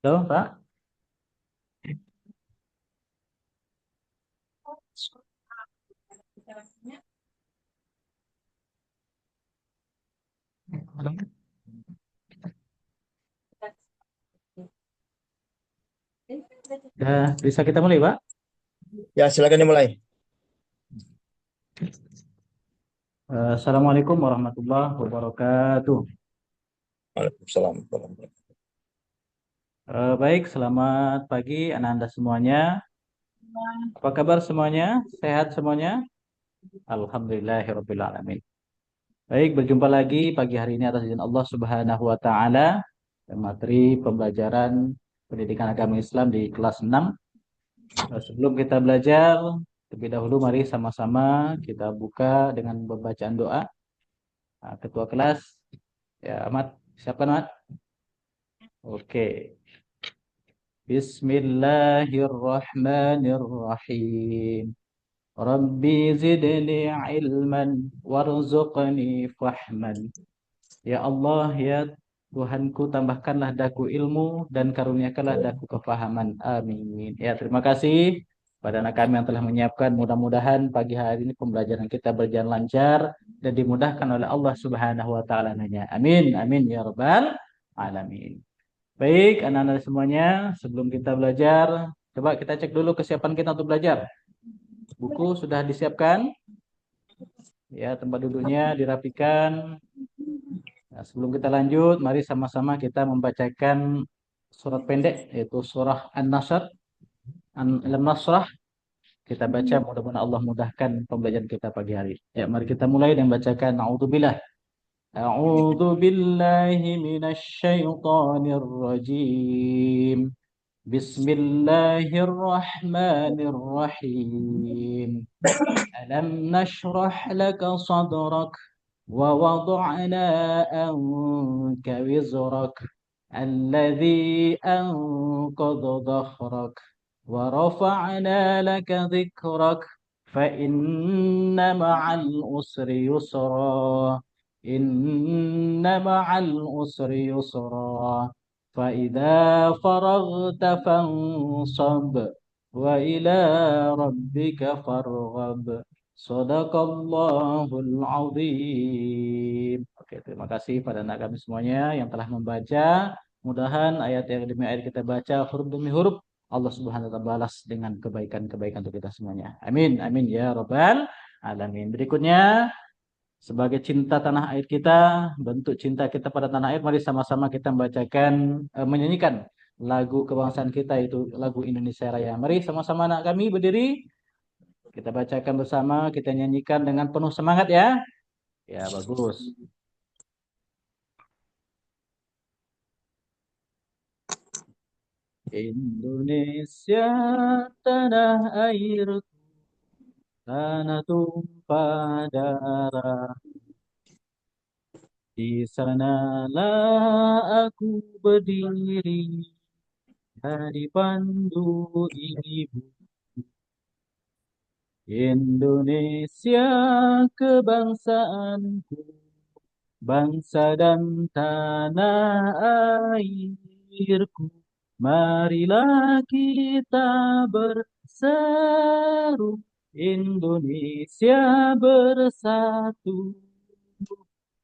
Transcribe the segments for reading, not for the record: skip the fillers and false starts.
Halo, Pak. Halo. Ya, bisa kita mulai, Pak? Ya, silakan dimulai. Assalamualaikum warahmatullahi wabarakatuh. Waalaikumsalam. Baik, selamat pagi anak-anak semuanya. Apa kabar semuanya? Sehat semuanya? Alhamdulillahirrabbilalamin. Baik, berjumpa lagi pagi hari ini atas izin Allah Subhanahu wa taala dan materi pembelajaran pendidikan agama Islam di kelas 6. Sebelum kita belajar, terlebih dahulu mari sama-sama kita buka dengan pembacaan doa. Ketua kelas, ya Ahmad, siapkan Ahmad. Oke. Bismillahirrahmanirrahim. Rabbi zidni ilman warzuqni fahman. Ya Allah, ya Tuhanku, tambahkanlah daku ilmu dan karuniakanlah daku kefahaman. Amin. Ya, terima kasih pada anak kami yang telah menyiapkan. Mudah-mudahan pagi hari ini pembelajaran kita berjalan lancar dan dimudahkan oleh Allah Subhanahu wa taala. Amin. Amin ya rabbal alamin. Baik, anak-anak semuanya, sebelum kita belajar, coba kita cek dulu kesiapan kita untuk belajar. Buku sudah disiapkan? Ya, tempat duduknya dirapikan. Nah, sebelum kita lanjut, mari sama-sama kita membacakan surat pendek, yaitu surah An-Nasr, Al-Nasrah. Kita baca, mudah-mudahan Allah mudahkan pembelajaran kita pagi hari. Ya, mari kita mulai dengan bacakan A'udzubillah. A'udzu billahi minasy syaithanir rajim. Bismillahirrahmanirrahim. Alam nashrah laka sadrak ووضعنا عنك وزرك الذي أنقض ظهرك ورفعنا لك ذكرك فإن مع العسر يسرا إن مع العسر يسرا فإذا فرغت فانصب وإلى ربك فارغب. Sadaqallahul azim. Oke, terima kasih pada anak kami semuanya yang telah membaca. Mudahan ayat yang demi ayat kita baca huruf demi huruf Allah Subhanahu wa taala balas dengan kebaikan-kebaikan untuk kita semuanya. Amin. Amin ya rabbal alamin. Berikutnya sebagai cinta tanah air kita, bentuk cinta kita pada tanah air, mari sama-sama kita membacakan menyanyikan lagu kebangsaan kita itu lagu Indonesia Raya. Mari sama-sama anak kami berdiri. Kita bacakan bersama, kita nyanyikan dengan penuh semangat ya. Ya, bagus. Indonesia tanah air, tanah tumpah darah. Di sanalah aku berdiri, dari pandu ibu. Indonesia kebangsaanku, bangsa dan tanah airku, marilah kita berseru, Indonesia bersatu.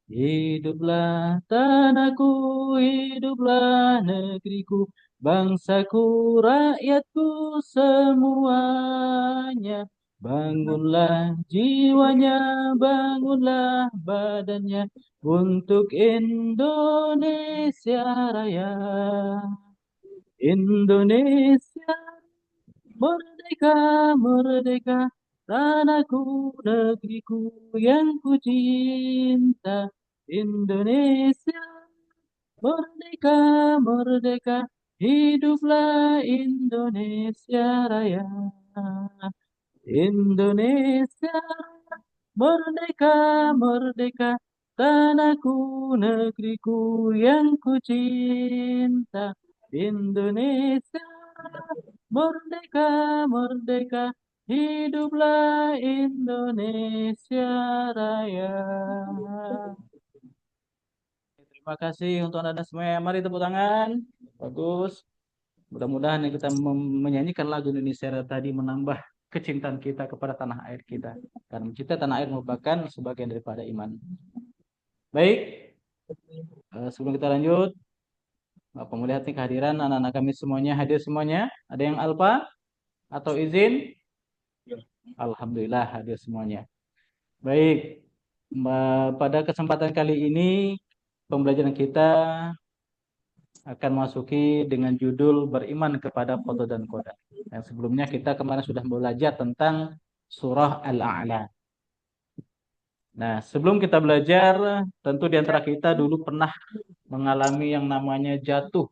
Hiduplah tanahku, hiduplah negeriku, bangsaku, rakyatku semuanya. Bangunlah jiwanya, bangunlah badannya untuk Indonesia Raya. Indonesia merdeka, merdeka, tanahku, negeriku yang ku cinta. Indonesia Merdeka, merdeka, hiduplah Indonesia Raya. Indonesia merdeka, merdeka, tanahku, negeriku yang ku cinta. Indonesia merdeka, merdeka, hiduplah Indonesia Raya. Terima kasih untuk Anda semua. Mari tepuk tangan. Bagus. Mudah-mudahan yang kita menyanyikan lagu Indonesia Raya tadi menambah kecintaan kita kepada tanah air kita. Karena mencintai tanah air merupakan sebagian daripada iman. Baik, sebelum kita lanjut, Bapak melihat nih kehadiran anak-anak kami semuanya hadir semuanya. Ada yang alfa atau izin? Alhamdulillah hadir semuanya. Baik, pada kesempatan kali ini pembelajaran kita akan masuki dengan judul beriman kepada qada dan qadar. Yang sebelumnya kita kemarin sudah belajar tentang surah Al-A'la. Nah, sebelum kita belajar, tentu di antara kita dulu pernah mengalami yang namanya jatuh.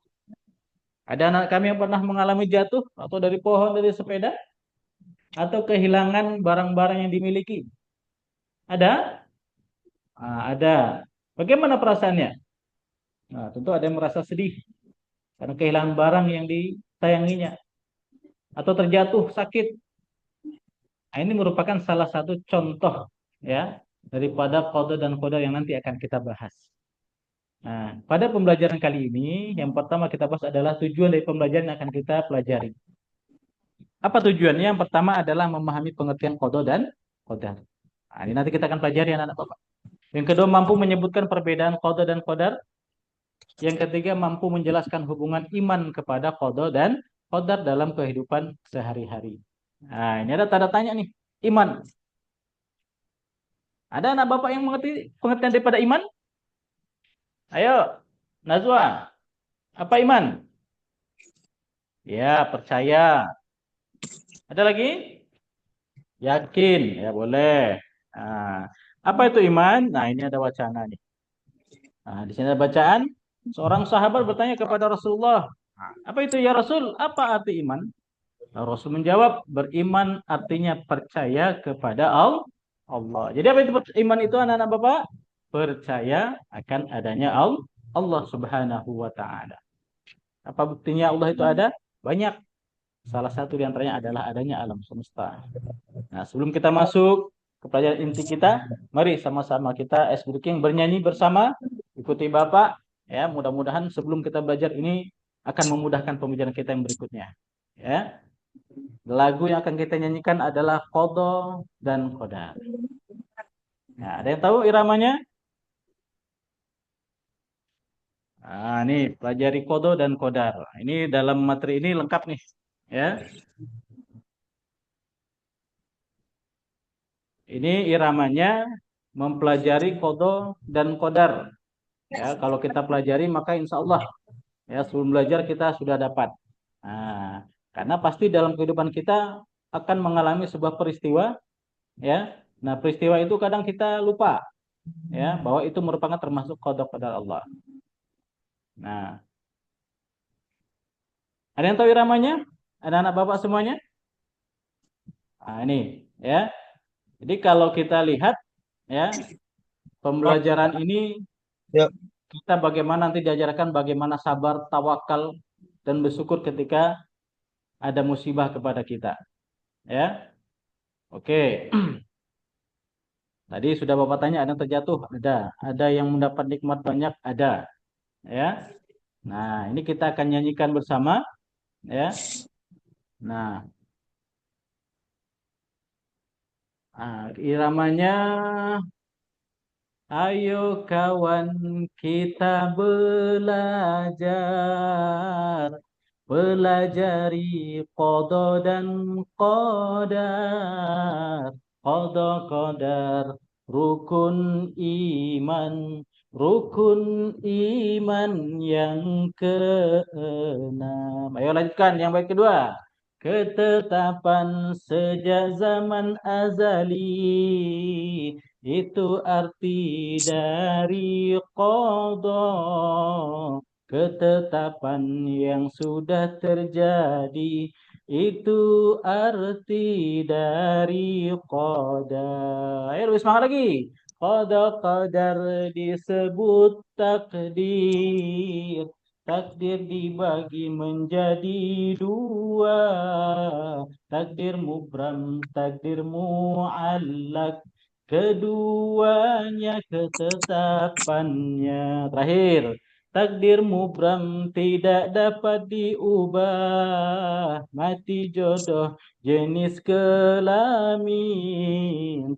Ada anak kami yang pernah mengalami jatuh atau dari pohon, dari sepeda, atau kehilangan barang-barang yang dimiliki. Ada? Ada. Bagaimana perasaannya? Nah, tentu ada yang merasa sedih karena kehilangan barang yang disayanginya atau terjatuh sakit. Nah, ini merupakan salah satu contoh ya daripada qada dan qadar yang nanti akan kita bahas. Nah, pada pembelajaran kali ini yang pertama kita bahas adalah tujuan dari pembelajaran yang akan kita pelajari. Apa tujuannya? Yang pertama adalah memahami pengertian qada dan qadar. Nah, ini nanti kita akan pelajari anak-anak Bapak. Yang kedua mampu menyebutkan perbedaan qada dan qadar. Yang ketiga mampu menjelaskan hubungan iman kepada qada dan qadar dalam kehidupan sehari-hari. Nah, ini ada tanda tanya nih. Iman. Ada anak Bapak yang mengerti pengertian daripada iman? Ayo, Nazwa. Apa iman? Ya, percaya. Ada lagi? Yakin. Ya, boleh. Nah, apa itu iman? Nah, ini ada wacana nih. Nah, di sini ada bacaan. Seorang sahabat bertanya kepada Rasulullah. Nah, apa itu ya Rasul? Apa arti iman? Nah, Rasul menjawab, beriman artinya percaya kepada Allah. Jadi apa itu iman itu anak-anak Bapak? Percaya akan adanya Allah Subhanahu wa taala. Apa buktinya Allah itu ada? Banyak. Salah satu di antaranya adalah adanya alam semesta. Nah, sebelum kita masuk ke pelajaran inti kita, mari sama-sama kita es breaking bernyanyi bersama. Ikuti Bapak. Ya, mudah-mudahan sebelum kita belajar ini akan memudahkan pembelajaran kita yang berikutnya. Ya. Lagu yang akan kita nyanyikan adalah Qadha dan Qadar. Nah, ada yang tahu iramanya? Nah, ini pelajari Qadha dan Qadar. Ini dalam materi ini lengkap nih, ya. Ini iramanya mempelajari Qadha dan Qadar. Ya, kalau kita pelajari maka insya Allah ya sebelum belajar kita sudah dapat. Nah, karena pasti dalam kehidupan kita akan mengalami sebuah peristiwa, ya. Nah, peristiwa itu kadang kita lupa, ya, bahwa itu merupakan termasuk qada qadar Allah. Nah, ada yang tahu iramanya? Ada anak bapak semuanya? Nah, ini ya. Jadi kalau kita lihat ya, pembelajaran ini Ya, kita bagaimana nanti diajarkan bagaimana sabar, tawakal dan bersyukur ketika ada musibah kepada kita. Ya. Oke. Tadi sudah Bapak tanya ada yang terjatuh? Ada. Ada yang mendapat nikmat banyak? Ada. Ya. Nah, ini kita akan nyanyikan bersama ya. Nah, iramanya ayo kawan kita belajar pelajari qada dan qadar qada qadar rukun iman rukun iman yang keenam. Ayo lanjutkan yang baik kedua. Ketetapan sejak zaman azali Itu arti dari qada, ketetapan yang sudah terjadi. Itu arti dari qada. Ayo lebih semangat lagi. Qada qadar disebut takdir. Takdir dibagi menjadi dua. Takdir mubram, takdir muallak. Keduanya ketetapannya. Terakhir, takdir mubram tidak dapat diubah. Mati jodoh jenis kelamin.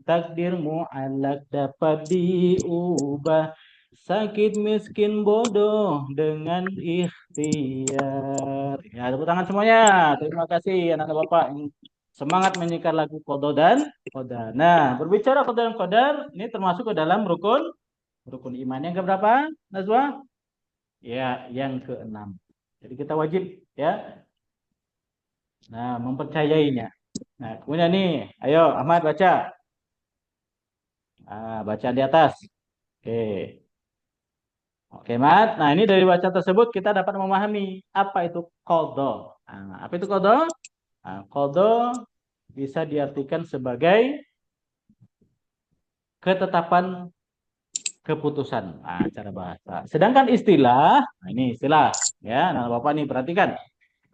Takdir mu'alak dapat diubah. Sakit miskin bodoh dengan ikhtiar. Ya, tepuk tangan semuanya. Terima kasih anak-anak Bapak yang semangat menyikat lagu Qadha dan Qadar. Nah, berbicara Qadar dan Qadar, ini termasuk ke dalam rukun rukun iman yang keberapa, Nazwa? Ya, yang keenam. Jadi kita wajib ya, nah mempercayainya. Nah, kemudian nih, ayo Ahmad baca. Baca di atas. Oke. Oke, Mat. Nah, ini dari bacaan tersebut kita dapat memahami apa itu qadha. Apa itu qadha? Qadha bisa diartikan sebagai ketetapan keputusan, cara bahasa. Sedangkan istilah, nah ini istilah, ya, nah Bapak nih perhatikan.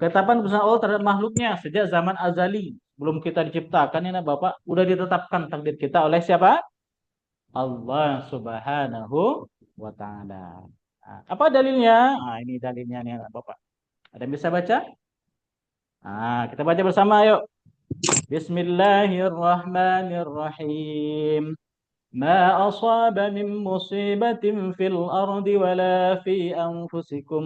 Ketetapan keputusan Allah terhadap makhluknya sejak zaman azali, belum kita diciptakan, ya, nah, Bapak, udah ditetapkan takdir kita oleh siapa? Allah Subhanahu wa Ta'ala. Apa dalilnya? Ini dalilnya nih, nah, Bapak. Ada yang bisa baca? Kita baca bersama, yuk. Bismillahirrahmanirrahim. ما أصاب من مصيبة في الأرض ولا في أنفسكم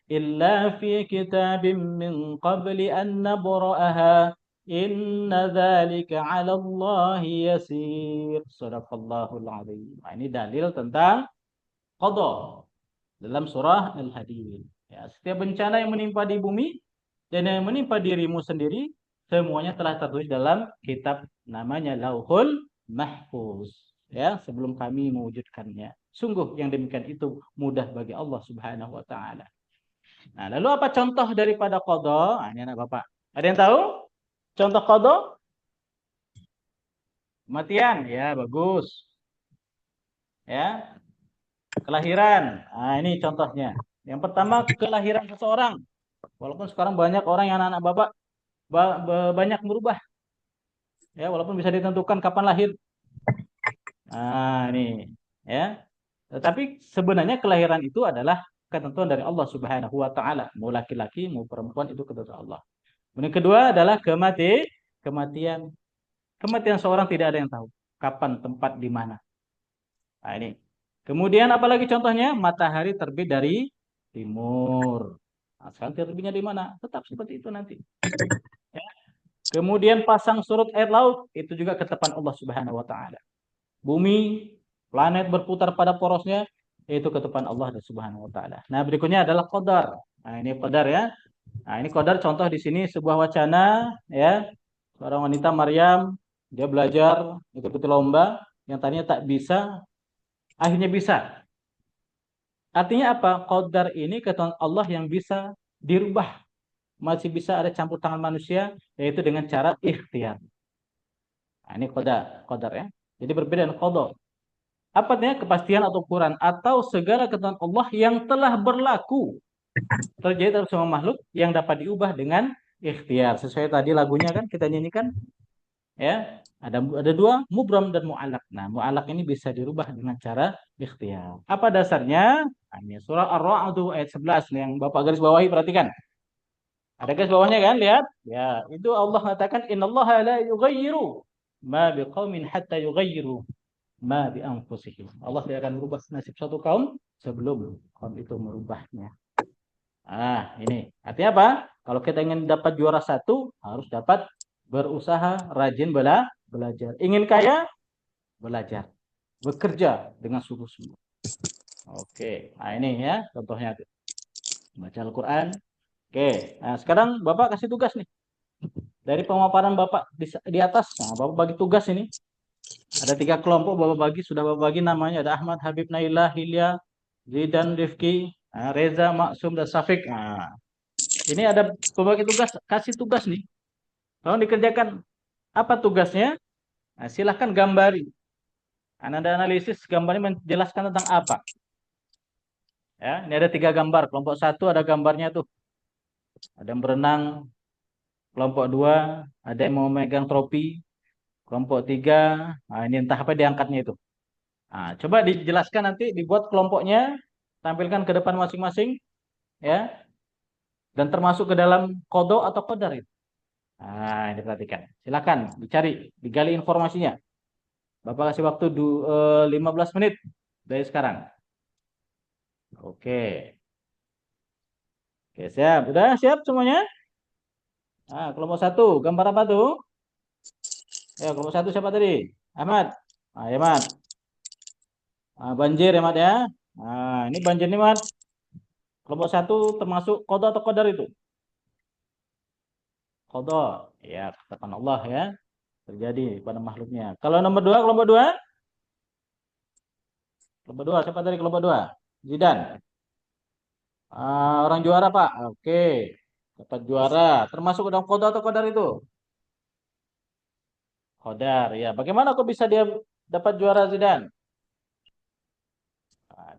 إلا في كتاب من قبل أن نبرأها إن ذلك على الله يسير صدق الله العظيم. Ini dalil tentang qadha dalam surah Al-Hadid. Ya, setiap bencana yang menimpa di bumi dan yang menimpa dirimu sendiri semuanya telah tertulis dalam kitab namanya Lauhul Mahfuz. Ya, sebelum kami mewujudkannya. Sungguh yang demikian itu mudah bagi Allah Subhanahu wa taala. Nah, lalu apa contoh daripada qadha? Ini anak Bapak. Ada yang tahu? Contoh qadha? Kematian. Ya, bagus. Ya, kelahiran. Ini contohnya. Yang pertama kelahiran seseorang. Walaupun sekarang banyak orang yang anak-anak Bapak banyak berubah. Ya, walaupun bisa ditentukan kapan lahir. Ini ya. Tetapi sebenarnya kelahiran itu adalah ketentuan dari Allah Subhanahu wa taala. Mau laki-laki, mau perempuan itu ketentuan Allah. Kemudian kedua adalah kematian. Kematian seorang tidak ada yang tahu kapan, tempat, di mana. Nah, ini. Kemudian apalagi contohnya? Matahari terbit dari timur. Nah, sekarang terbitnya di mana? Tetap seperti itu nanti. Ya. Kemudian pasang surut air laut, itu juga ketetapan Allah Subhanahu wa taala. Bumi, planet berputar pada porosnya, yaitu ketetapan Allah Subhanahu wa taala. Nah, berikutnya adalah qadar. Nah, ini qadar ya. Nah, ini qadar contoh di sini sebuah wacana ya. Seorang wanita Maryam, dia belajar ikut lomba yang tadinya tak bisa, akhirnya bisa. Artinya apa? Qadar ini ketetapan Allah yang bisa dirubah. Masih bisa ada campur tangan manusia, yaitu dengan cara ikhtiar. Nah, ini qadar ya. Jadi berbeda dengan qadar. Apa artinya? Kepastian atau ukuran atau segala ketetapan Allah yang telah berlaku terjadi dalam semua makhluk yang dapat diubah dengan ikhtiar. Sesuai tadi lagunya kan kita nyanyikan, ya. Ada dua, mubram dan mu'alak. Nah, mu'alak ini bisa dirubah dengan cara ikhtiar. Apa dasarnya? Ini surah Ar-Ra'd ayat 11 nih, yang Bapak garis bawahi, perhatikan. Ada garis bawahnya kan? Lihat. Ya, itu Allah mengatakan innallaha la yughayyiru ma biqaumin hatta yughayyiru ma bi anfusihim. Allah tidak akan merubah nasib suatu kaum sebelum kaum itu merubahnya. Ini artinya apa? Kalau kita ingin dapat juara satu, harus dapat berusaha, rajin belajar. Ingin kaya, belajar. Bekerja dengan sungguh-sungguh. Oke, nah ini ya contohnya. Baca Al-Quran. Oke, nah sekarang Bapak kasih tugas nih. Dari pemaparan Bapak di atas, nah, Bapak bagi tugas ini. Ada 3 kelompok Bapak bagi, sudah Bapak bagi namanya. Ada Ahmad, Habib, Nailah, Hilya, Zidan, Rifki, Reza, Maksum, dan Safik. Nah, ini ada pembagi tugas, kasih tugas nih. Tolong dikerjakan. Apa tugasnya? Nah, silahkan gambari. Anda analisis gambarnya menjelaskan tentang apa. Ya, ini ada 3 gambar. Kelompok 1 ada gambarnya tuh. Ada yang berenang. Kelompok 2 ada yang mau megang tropi. Kelompok 3, nah ini entah apa diangkatnya itu. Nah, coba dijelaskan nanti, dibuat kelompoknya, tampilkan ke depan masing-masing, ya, dan termasuk ke dalam kodo atau kodar itu. Nah, ini perhatikan. Silakan dicari, digali informasinya. Bapak kasih waktu 15 menit dari sekarang. Oke. Oke, siap. Udah siap semuanya? Nah, kelompok 1, gambar apa tuh? Ya, kelompok 1 siapa tadi? Ahmad. Ah, ya, Ahmad. Ah, banjir ya, Ahmad ya. Nah, ini banjir nih, Ahmad. Kelompok 1 termasuk kodo atau kodar itu? Kodo. Ya, katakan Allah ya. Terjadi pada makhluknya. Kalau nomor 2, kelompok 2? Kelompok 2, siapa tadi kelompok 2? Zidan. Orang juara, Pak. Oke. Dapat juara. Termasuk dalam kodo atau kodar itu? Kodar, ya. Bagaimana kok bisa dia dapat juara Zidan?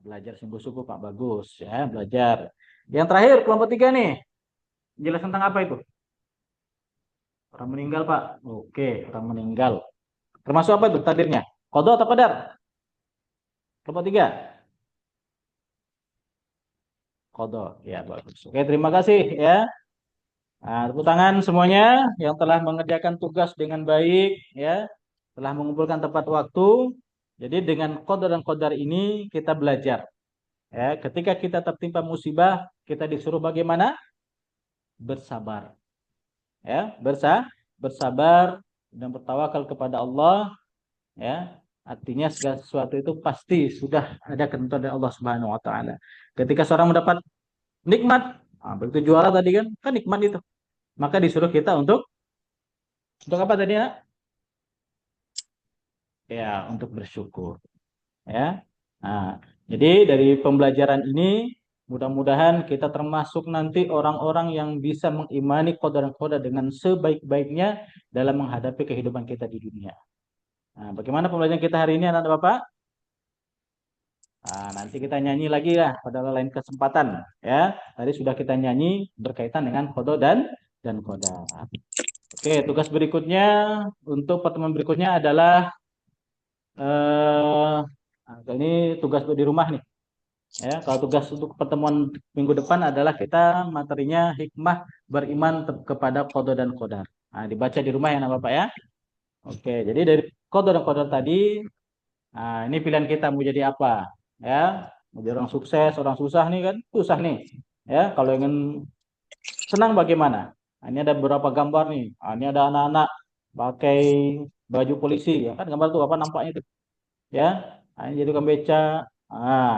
Belajar sungguh-sungguh, Pak. Bagus ya, belajar. Yang terakhir, kelompok 3 nih. Jelas tentang apa itu? Orang meninggal, Pak. Oke, orang meninggal. Termasuk apa itu takdirnya? Kodo atau kodar? Kelompok 3. Kodo. Ya, bagus. Oke, terima kasih ya. Nah, tepuk tangan semuanya yang telah mengerjakan tugas dengan baik ya. Telah mengumpulkan tepat waktu. Jadi dengan kodar dan kodar ini kita belajar. Ya, ketika kita tertimpa musibah, kita disuruh bagaimana? Bersabar. Ya, bersabar dan bertawakal kepada Allah ya. Artinya segala sesuatu itu pasti sudah ada ketentuan dari Allah Subhanahu wa taala. Ketika seorang mendapat nikmat, begitu juara tadi kan, kan nikmat itu. Maka disuruh kita untuk apa tadi ya? Ya, untuk bersyukur ya. Nah, jadi dari pembelajaran ini mudah-mudahan kita termasuk nanti orang-orang yang bisa mengimani qadar dan qadar dengan sebaik-baiknya dalam menghadapi kehidupan kita di dunia. Nah, bagaimana pembelajaran kita hari ini anak-anak Bapak? Nah, nanti kita nyanyi lagi ya pada lain kesempatan ya. Tadi sudah kita nyanyi berkaitan dengan kodo dan koda. Oke, tugas berikutnya untuk pertemuan berikutnya adalah ini tugas di rumah nih. Ya, kalau tugas untuk pertemuan minggu depan adalah kita materinya hikmah beriman kepada kodo dan kodar. Nah, dibaca di rumah ya, nak Bapak ya. Oke, jadi dari kodo dan kodar tadi, nah ini pilihan kita mau jadi apa, ya? Mau jadi orang sukses, orang susah nih kan, susah nih. Ya, kalau ingin senang bagaimana? Nah, ini ada beberapa gambar nih. Nah, ini ada anak-anak pakai baju polisi, ya kan gambar tuh apa nampaknya itu, ya? Nah, ini jadi tukang beca.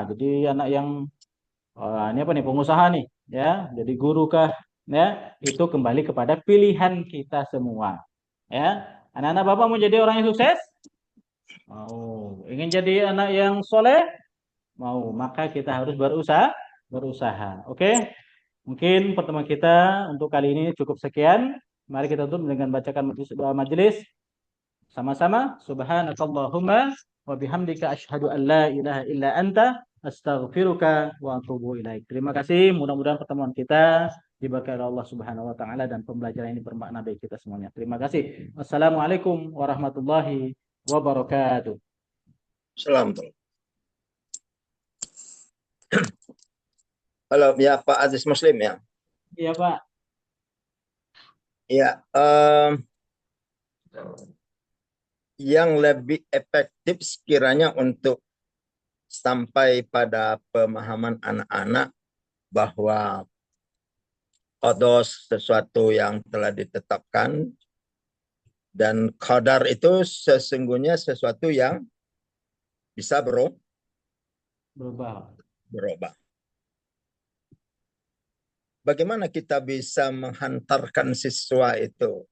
Jadi anak yang ini apa nih pengusaha nih, ya, jadi guru kah, ya, itu kembali kepada pilihan kita semua, ya. Anak-anak Bapak mau jadi orang yang sukses? Mau. Ingin jadi anak yang soleh? Mau. Maka kita harus berusaha. Oke? Mungkin pertemuan kita untuk kali ini cukup sekian. Mari kita tutup dengan bacakan majelis sama-sama. Subhanakallahumma wa bihamdika asyhadu an la ilaha illa anta astaghfiruka wa atubu ilaik. Terima kasih. Mudah-mudahan pertemuan kita diberkahi Allah Subhanahu wa taala dan pembelajaran ini bermakna bagi kita semuanya. Terima kasih. Wassalamualaikum warahmatullahi wabarakatuh. Salam. Halo, ya Pak Aziz Muslim ya. Iya, Pak. Ya, yang lebih efektif sekiranya untuk sampai pada pemahaman anak-anak bahwa kodos sesuatu yang telah ditetapkan dan qadar itu sesungguhnya sesuatu yang bisa Berubah. berubah. Bagaimana kita bisa menghantarkan siswa itu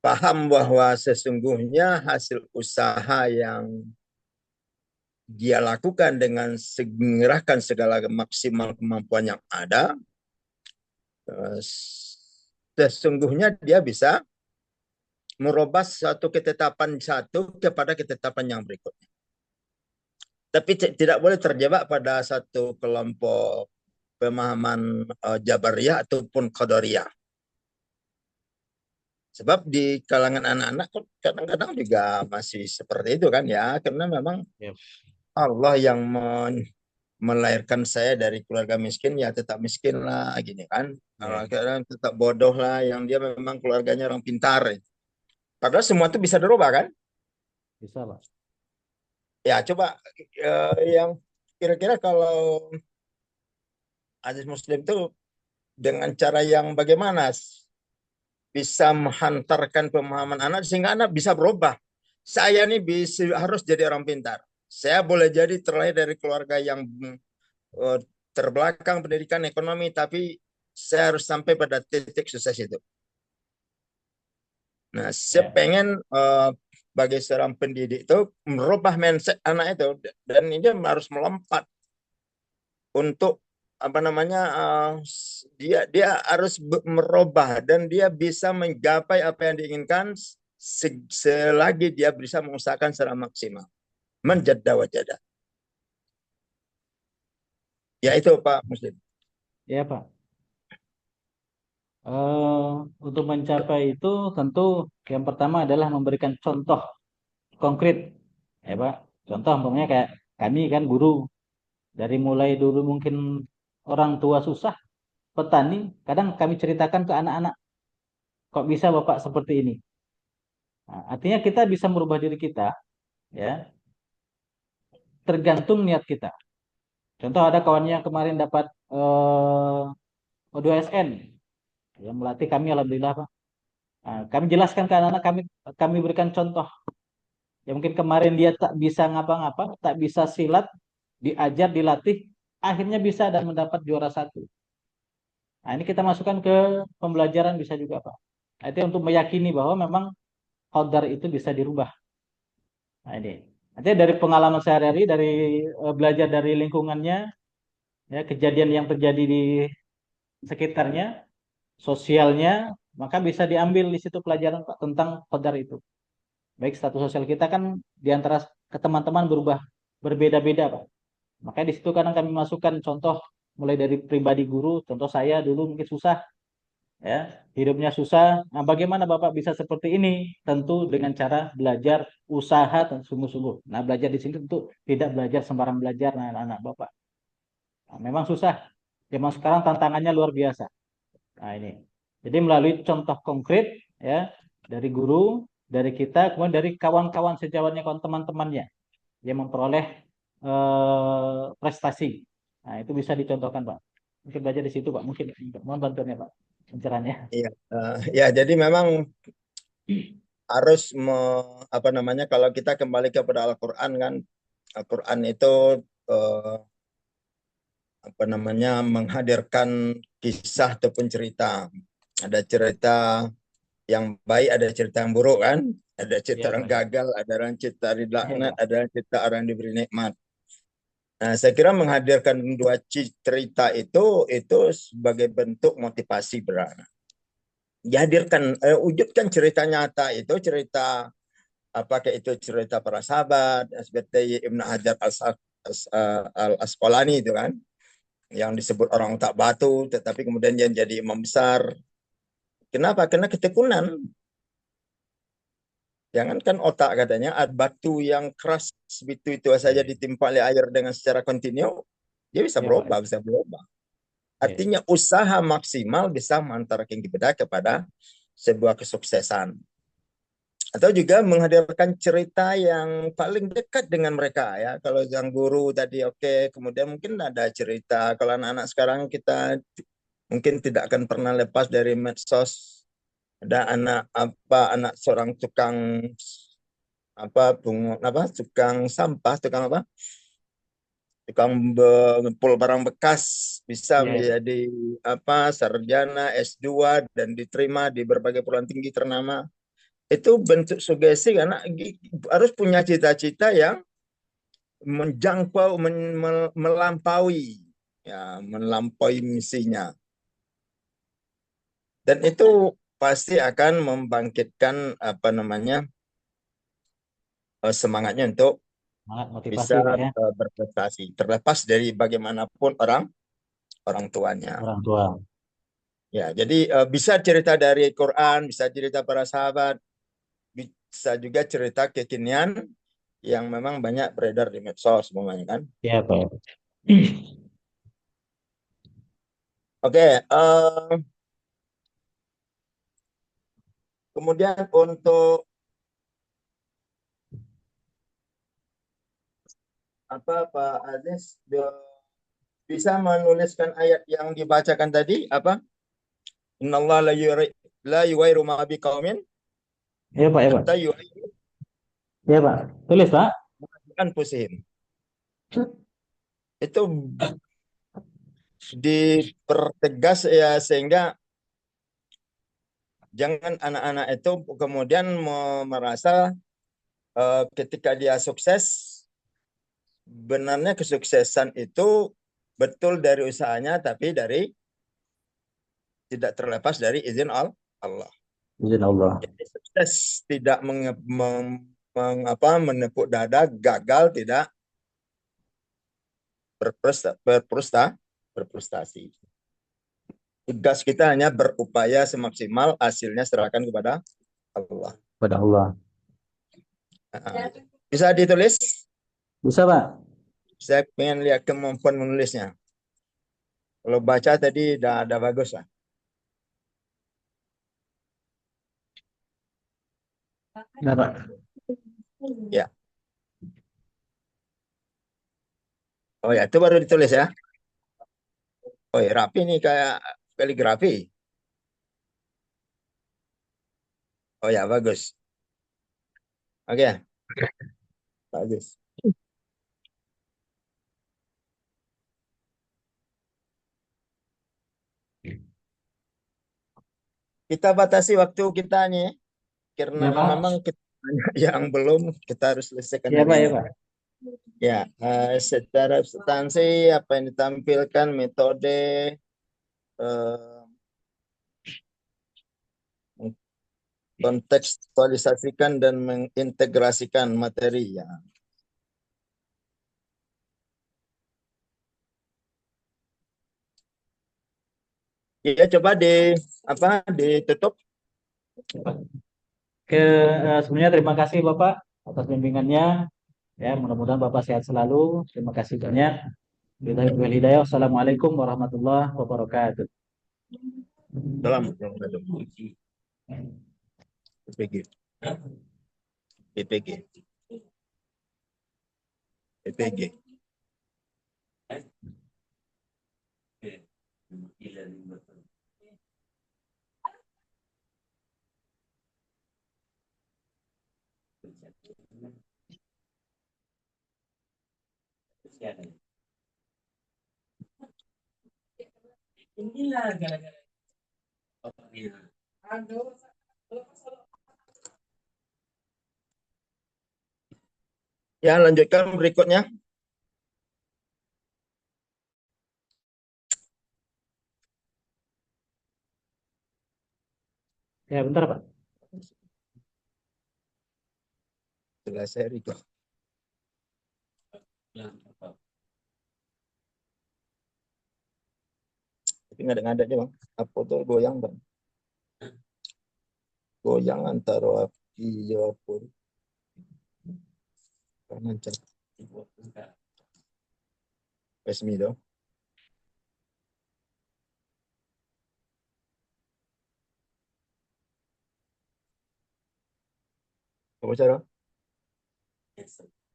paham bahwa sesungguhnya hasil usaha yang dia lakukan dengan mengerahkan segala maksimal kemampuan yang ada, eh, sesungguhnya dia bisa merubah satu ketetapan satu kepada ketetapan yang berikutnya. Tapi tidak boleh terjebak pada satu kelompok pemahaman Jabariyah ataupun Qadariyah. Sebab di kalangan anak-anak kadang-kadang juga masih seperti itu kan ya, karena memang Ya, Allah yang melahirkan saya dari keluarga miskin, ya tetap miskin lah gini kan. ya, Kadang tetap bodoh lah, yang dia memang keluarganya orang pintar. Padahal semua itu bisa dirubah kan. bisa Pak. Ya coba yang kira-kira kalau Aziz Muslim itu dengan cara yang bagaimana bisa menghantarkan pemahaman anak sehingga anak bisa berubah. Saya nih harus jadi orang pintar. Saya boleh jadi terlahir dari keluarga yang eh, terbelakang pendidikan ekonomi, tapi saya harus sampai pada titik sukses itu. Nah, saya Ya, pengen bagi seorang pendidik itu merubah mindset anak itu, dan ini harus melompat untuk apa namanya, dia dia harus merubah dan dia bisa menggapai apa yang diinginkan selagi dia bisa mengusahakan secara maksimal. Menjadi wajada. Ya itu Pak Muslim. ya Pak. Eh, untuk mencapai itu tentu yang pertama adalah memberikan contoh konkret, ya Pak. Contoh umpamanya kayak kami kan guru, dari mulai dulu mungkin orang tua susah, petani, kadang kami ceritakan ke anak-anak, kok bisa Bapak seperti ini. Nah, artinya kita bisa merubah diri kita, ya, tergantung niat kita. Contoh ada kawannya yang kemarin dapat O2SN, yang melatih kami, alhamdulillah Pak. Nah, kami jelaskan ke anak-anak, kami berikan contoh. Ya mungkin kemarin dia tak bisa ngapa-ngapa, tak bisa silat, diajar, dilatih, akhirnya bisa dan mendapat juara satu. Nah, ini kita masukkan ke pembelajaran bisa juga, Pak. Nah, itu untuk meyakini bahwa memang qadar itu bisa dirubah. Nah, ini. Artinya dari pengalaman sehari-hari, dari belajar dari lingkungannya, ya, kejadian yang terjadi di sekitarnya, sosialnya, maka bisa diambil di situ pelajaran, Pak, tentang qadar itu. Baik status sosial kita kan di antara ke teman-teman berubah, berbeda-beda, Pak. Makanya di situ kadang kami masukkan contoh mulai dari pribadi guru, contoh saya dulu mungkin susah, ya, hidupnya susah. Nah, bagaimana Bapak bisa seperti ini? Tentu dengan cara belajar, usaha dan sungguh-sungguh. Nah, belajar di sini tentu tidak belajar sembarang belajar, nah, anak-anak Bapak. Nah, memang susah. Zaman sekarang tantangannya luar biasa. Nah, ini. Jadi melalui contoh konkret, ya, dari guru, dari kita, kemudian dari kawan-kawan sejawatnya, kawan teman-temannya yang memperoleh prestasi. Nah, itu bisa dicontohkan, Pak. Mungkin belajar di situ, Pak. Mungkin mohon bantuannya, Pak. Pencerahannya. Iya, ya jadi memang harus apa namanya, kalau kita kembali kepada Al-Qur'an kan, Al-Qur'an itu eh, apa namanya, menghadirkan kisah ataupun cerita. Ada cerita yang baik, ada cerita yang buruk kan, ada cerita Iya, orang Pak. Ya. gagal, ada orang cerita Iya, dilaknat, Pak. ada cerita orang diberi nikmat. Nah, saya kira menghadirkan dua cerita itu sebagai bentuk motivasi beranak. Dihadirkan, wujudkan cerita nyata itu, cerita apakah itu cerita para sahabat seperti Ibnu Hajar al Asqalani itu kan, yang disebut orang tak batu tetapi kemudian dia jadi imam besar. Kenapa? Karena ketekunan. Jangankan otak, katanya batu yang keras itu saja Iya, ditimpa oleh air dengan secara kontinu, dia bisa iya, Pak. berubah, bisa berubah. Iya. Artinya usaha maksimal bisa mengantarkan kita kepada sebuah kesuksesan. Atau juga menghadirkan cerita yang paling dekat dengan mereka ya. Kalau yang guru tadi oke, kemudian mungkin ada cerita, kalau anak-anak sekarang kita mungkin tidak akan pernah lepas dari medsos. Ada anak seorang tukang tukang sampah, tukang tukang ngepul barang bekas, bisa Iya, Pak. menjadi sarjana S2 dan diterima di berbagai perguruan tinggi ternama. itu bentuk sugesti karena harus punya cita-cita yang menjangkau, melampaui, ya, melampaui misinya. Dan itu pasti akan membangkitkan apa namanya semangatnya untuk Semangat motivasi bisa Pak ya, berprestasi, terlepas dari bagaimanapun orang tuanya. orang tua. Ya, jadi bisa cerita dari Quran, bisa cerita para sahabat, bisa juga cerita kekinian yang memang banyak beredar di medsos semuanya kan. Ya Pak. Oke, kemudian untuk apa Pak Aziz bisa menuliskan ayat yang dibacakan tadi apa? Innallaha la yughayyiru ma biqaumin Ya Pak, ya Pak. hatta yughayyiru Ya Pak. Tulis Pak. bi anfusihim. Itu dipertegas ya sehingga jangan anak-anak itu kemudian merasa ketika dia sukses, benarnya kesuksesan itu betul dari usahanya, tapi dari tidak terlepas dari izin Allah. Izin Allah. Jadi sukses tidak menepuk dada, gagal tidak berprestasi. Tugas kita hanya berupaya semaksimal, hasilnya serahkan kepada Allah. Pada Allah. Bisa ditulis? Bisa Pak. Saya pengen lihat kemampuan menulisnya. Kalau baca tadi udah bagus lah. Ya Pak. Ya. Oh ya, itu baru ditulis ya. Oh ya, rapi nih kayak kaligrafi. Oh ya, bagus. Oke, bagus. Kita batasi waktu kita nih, karena Ya memang Pak. kita banyak yang belum kita harus selesaikan Ya hari Pak, ya ini. Pak. Ya, secara substansi apa yang ditampilkan metode eh, kontekstualisasikan dan mengintegrasikan materi ya. Ya coba ditutup. Sebenarnya terima kasih Bapak atas bimbingannya. Ya, mudah-mudahan Bapak sehat selalu. Terima kasih banyak. Billahi wal hidayah. Wassalamualaikum warahmatullahi wabarakatuh. Salam. PPG. PPG. PPG. Inilah gara-gara. Ya, lanjutkan berikutnya. Ya, bentar Pak. Selesai Riko. Tapi nggak ada aja bang. Apa tuh goyang bang? Goyang antara api Japur. Kanan cat. Resmi dong. Apa cara?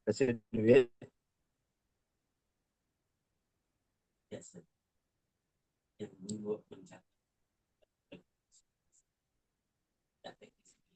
Kasih duit.